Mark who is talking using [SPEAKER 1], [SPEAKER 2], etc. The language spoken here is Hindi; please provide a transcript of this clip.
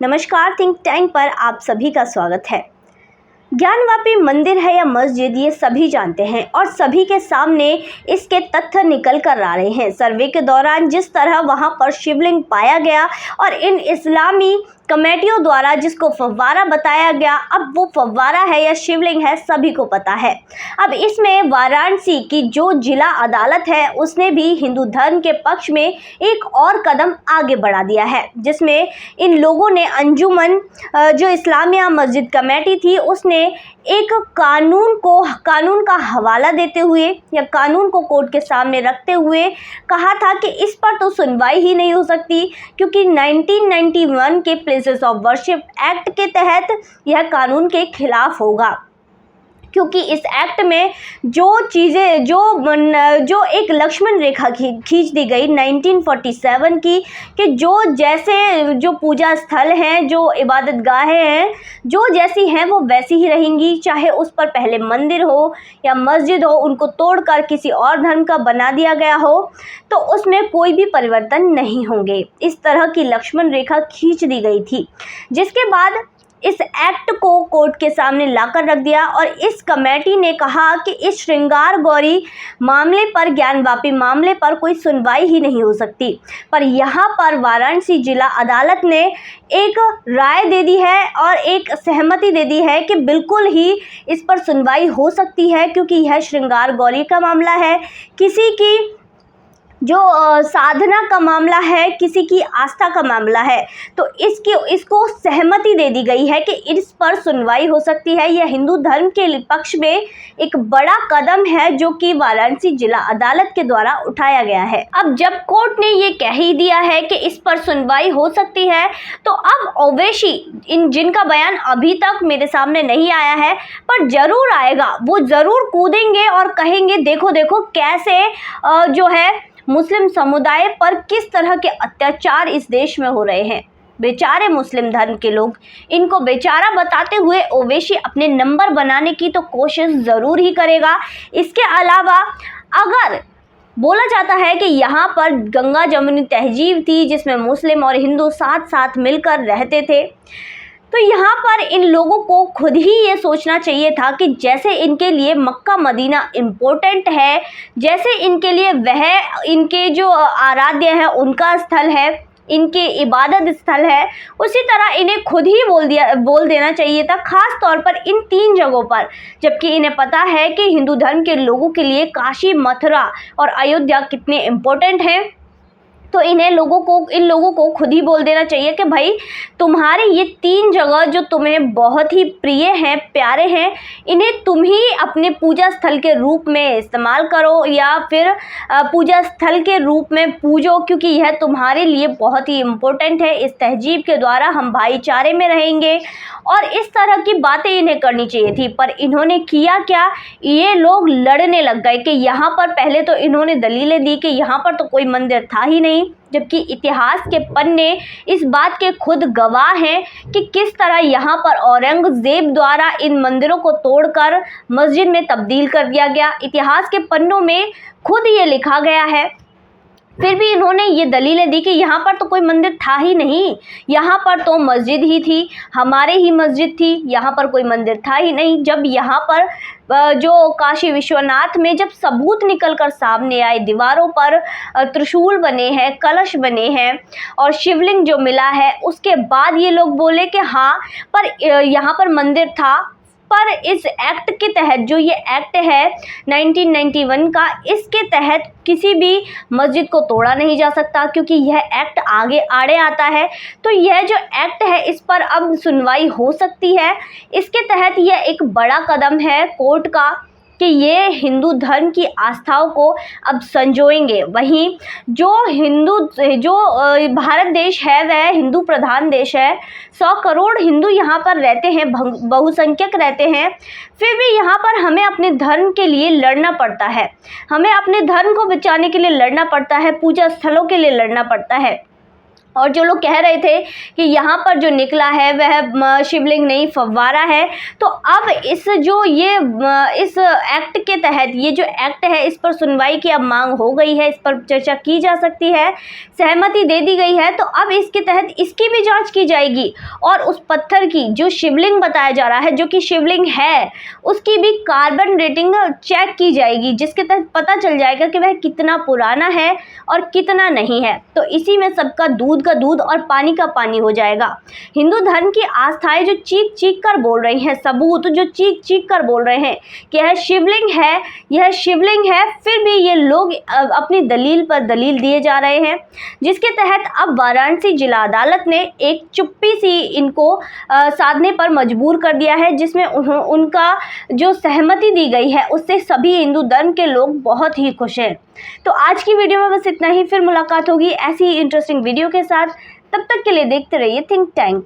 [SPEAKER 1] नमस्कार, थिंक टैंक पर आप सभी का स्वागत है। ज्ञानवापी मंदिर है या मस्जिद, ये सभी जानते हैं और सभी के सामने इसके तथ्य निकल कर आ रहे हैं। सर्वे के दौरान जिस तरह वहां पर शिवलिंग पाया गया और इन इस्लामी कमेटियों द्वारा जिसको फव्वारा बताया गया, अब वो फव्वारा है या शिवलिंग है सभी को पता है। अब इसमें वाराणसी की जो जिला अदालत है उसने भी हिंदू धर्म के पक्ष में एक और कदम आगे बढ़ा दिया है, जिसमें इन लोगों ने अंजुमन जो इस्लामिया मस्जिद कमेटी थी उसने एक कानून का हवाला देते हुए या कानून को कोर्ट के सामने रखते हुए कहा था कि इस पर तो सुनवाई ही नहीं हो सकती, क्योंकि 1991 के प्लेसेस ऑफ वर्शिप एक्ट के तहत यह कानून के खिलाफ होगा। क्योंकि इस एक्ट में जो चीज़ें जो एक लक्ष्मण रेखा खींच दी गई 1947 की, कि जो पूजा स्थल हैं, जो इबादत गाहें हैं, जो जैसी हैं वो वैसी ही रहेंगी, चाहे उस पर पहले मंदिर हो या मस्जिद हो, उनको तोड़कर किसी और धर्म का बना दिया गया हो तो उसमें कोई भी परिवर्तन नहीं होंगे। इस तरह की लक्ष्मण रेखा खींच दी गई थी, जिसके बाद इस एक्ट को कोर्ट के सामने लाकर रख दिया और इस कमेटी ने कहा कि इस श्रृंगार गौरी मामले पर, ज्ञानवापी मामले पर कोई सुनवाई ही नहीं हो सकती। पर यहाँ पर वाराणसी जिला अदालत ने एक राय दे दी है और एक सहमति दे दी है कि बिल्कुल ही इस पर सुनवाई हो सकती है, क्योंकि यह श्रृंगार गौरी का मामला है, किसी की जो साधना का मामला है, किसी की आस्था का मामला है। तो इसको सहमति दे दी गई है कि इस पर सुनवाई हो सकती है। यह हिंदू धर्म के पक्ष में एक बड़ा कदम है जो कि वाराणसी जिला अदालत के द्वारा उठाया गया है। अब जब कोर्ट ने ये कह ही दिया है कि इस पर सुनवाई हो सकती है, तो अब ओवैसी जिनका बयान अभी तक मेरे सामने नहीं आया है पर जरूर आएगा, वो जरूर कूदेंगे और कहेंगे देखो देखो कैसे जो है मुस्लिम समुदाय पर किस तरह के अत्याचार इस देश में हो रहे हैं। बेचारे मुस्लिम धर्म के लोग, इनको बेचारा बताते हुए ओवैसी अपने नंबर बनाने की तो कोशिश ज़रूर ही करेगा। इसके अलावा अगर बोला जाता है कि यहाँ पर गंगा जमुनी तहजीब थी जिसमें मुस्लिम और हिंदू साथ साथ मिलकर रहते थे, तो यहाँ पर इन लोगों को खुद ही ये सोचना चाहिए था कि जैसे इनके लिए मक्का मदीना इम्पोर्टेंट है, जैसे इनके लिए वह इनके जो आराध्य है उनका स्थल है, इनके इबादत स्थल है, उसी तरह इन्हें खुद ही बोल देना चाहिए था, खास तौर पर इन 3 जगहों पर, जबकि इन्हें पता है कि हिंदू धर्म के लोगों के लिए काशी, मथुरा और अयोध्या कितने इम्पोर्टेंट हैं। तो इन लोगों को खुद ही बोल देना चाहिए कि भाई तुम्हारे ये 3 जगह जो तुम्हें बहुत ही प्रिय हैं, प्यारे हैं, इन्हें तुम ही अपने पूजा स्थल के रूप में इस्तेमाल करो या फिर पूजा स्थल के रूप में पूजो, क्योंकि यह तुम्हारे लिए बहुत ही इम्पोर्टेंट है। इस तहजीब के द्वारा हम भाईचारे में रहेंगे और इस तरह की बातें इन्हें करनी चाहिए थी। पर इन्होंने किया क्या, ये लोग लड़ने लग गए कि यहाँ पर पहले तो इन्होंने दलीलें दी कि यहाँ पर तो कोई मंदिर था ही नहीं, जबकि इतिहास के पन्ने इस बात के खुद गवाह हैं कि किस तरह यहाँ पर औरंगजेब द्वारा इन मंदिरों को तोड़कर मस्जिद में तब्दील कर दिया गया। इतिहास के पन्नों में खुद ये लिखा गया है। फिर भी इन्होंने ये दलीलें दी कि यहाँ पर तो कोई मंदिर था ही नहीं, यहाँ पर तो मस्जिद ही थी, हमारे ही मस्जिद थी, यहाँ पर कोई मंदिर था ही नहीं। जब यहाँ पर जो काशी विश्वनाथ में जब सबूत निकल कर सामने आए, दीवारों पर त्रिशूल बने हैं, कलश बने हैं और शिवलिंग जो मिला है, उसके बाद ये लोग बोले कि हाँ पर यहाँ पर मंदिर था। पर इस एक्ट के तहत, जो ये एक्ट है 1991 का, इसके तहत किसी भी मस्जिद को तोड़ा नहीं जा सकता, क्योंकि यह एक्ट आड़े आता है। तो यह जो एक्ट है इस पर अब सुनवाई हो सकती है। इसके तहत यह एक बड़ा कदम है कोर्ट का कि ये हिंदू धर्म की आस्थाओं को अब संजोएंगे। वहीं जो भारत देश है वह हिंदू प्रधान देश है, 100 करोड़ हिंदू यहाँ पर रहते हैं, बहुसंख्यक रहते हैं, फिर भी यहाँ पर हमें अपने धर्म के लिए लड़ना पड़ता है, हमें अपने धर्म को बचाने के लिए लड़ना पड़ता है, पूजा स्थलों के लिए लड़ना पड़ता है। और जो लोग कह रहे थे कि यहाँ पर जो निकला है वह शिवलिंग नहीं फव्वारा है, तो अब इस एक्ट के तहत ये जो एक्ट है इस पर सुनवाई की अब मांग हो गई है, इस पर चर्चा की जा सकती है, सहमति दे दी गई है। तो अब इसके तहत इसकी भी जांच की जाएगी और उस पत्थर की जो शिवलिंग बताया जा रहा है, जो कि शिवलिंग है, उसकी भी कार्बन रेटिंग चेक की जाएगी, जिसके तहत पता चल जाएगा कि वह कितना पुराना है और कितना नहीं है। तो इसी में सबका दूध का दूध और पानी का पानी हो जाएगा। हिंदू धर्म की आस्थाएं जो चीख चीख कर बोल रही हैं, सबूत जो चीख चीख कर बोल रहे हैं कि यह शिवलिंग है, यह शिवलिंग है, फिर भी ये लोग अपनी दलील पर दलील दिए जा रहे हैं, जिसके तहत अब वाराणसी जिला अदालत ने एक चुप्पी सी इनको साधने पर मजबूर कर दिया है, जिसमें उनका जो सहमति दी गई है उससे सभी हिंदू धर्म के लोग बहुत ही खुश हैं। तो आज की वीडियो में बस इतना ही, फिर मुलाकात होगी ऐसी ही इंटरेस्टिंग वीडियो के साथ। तब तक के लिए देखते रहिए थिंक टैंक।